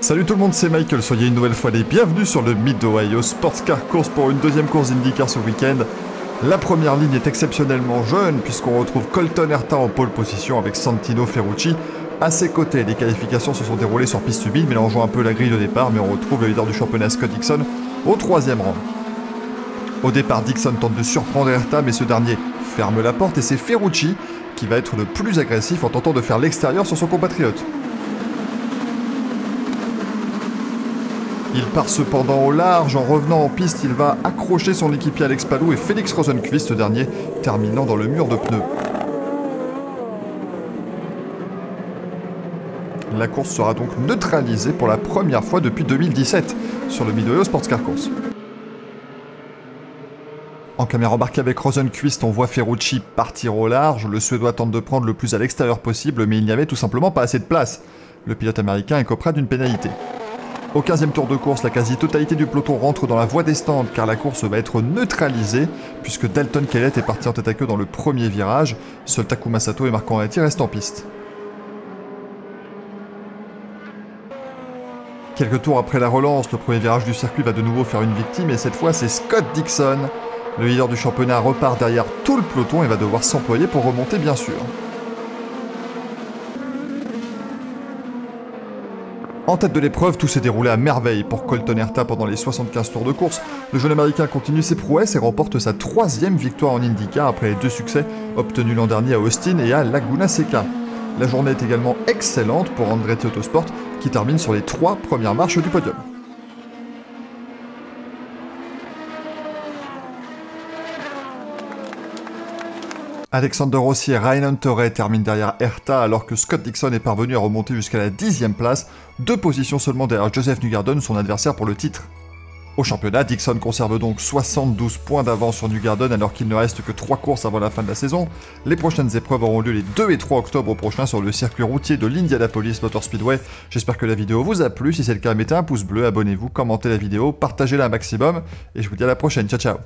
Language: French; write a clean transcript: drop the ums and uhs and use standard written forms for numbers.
Salut tout le monde, c'est Michael, soyez une nouvelle fois les bienvenus sur le Mid-Ohio Sports Car Course pour une deuxième course d'IndyCar ce week-end. La première ligne est exceptionnellement jeune puisqu'on retrouve Colton Herta en pole position avec Santino Ferrucci. À ses côtés, les qualifications se sont déroulées sur piste humide, mélangeant un peu la grille de départ, mais on retrouve le leader du championnat Scott Dixon au troisième rang. Au départ, Dixon tente de surprendre Herta, mais ce dernier ferme la porte et c'est Ferrucci qui va être le plus agressif en tentant de faire l'extérieur sur son compatriote. Il part cependant au large, en revenant en piste, il va accrocher son équipier Alex Palou et Félix Rosenqvist, ce dernier terminant dans le mur de pneus. La course sera donc neutralisée pour la première fois depuis 2017 sur le Mid-Ohio Sports Car Course. En caméra embarquée avec Rosenqvist, on voit Ferrucci partir au large, le Suédois tente de prendre le plus à l'extérieur possible, mais il n'y avait tout simplement pas assez de place. Le pilote américain est près d'une pénalité. Au 15e tour de course, la quasi-totalité du peloton rentre dans la voie des stands car la course va être neutralisée puisque Dalton Kellett est parti en tête à queue dans le premier virage. Seuls Takuma Sato et Marco Andretti restent en piste. Quelques tours après la relance, le premier virage du circuit va de nouveau faire une victime et cette fois c'est Scott Dixon. Le leader du championnat repart derrière tout le peloton et va devoir s'employer pour remonter bien sûr. En tête de l'épreuve, tout s'est déroulé à merveille pour Colton Herta pendant les 75 tours de course. Le jeune américain continue ses prouesses et remporte sa troisième victoire en IndyCar après les deux succès obtenus l'an dernier à Austin et à Laguna Seca. La journée est également excellente pour Andretti Autosport qui termine sur les 3 premières marches du podium. Alexander Rossi et Ryan Hunter terminent derrière Herta alors que Scott Dixon est parvenu à remonter jusqu'à la 10e place, 2 positions seulement derrière Joseph Newgarden, son adversaire pour le titre. Au championnat, Dixon conserve donc 72 points d'avance sur Newgarden alors qu'il ne reste que 3 courses avant la fin de la saison. Les prochaines épreuves auront lieu les 2 et 3 octobre prochains sur le circuit routier de l'Indianapolis Motor Speedway. J'espère que la vidéo vous a plu, si c'est le cas mettez un pouce bleu, abonnez-vous, commentez la vidéo, partagez-la un maximum et je vous dis à la prochaine, ciao ciao.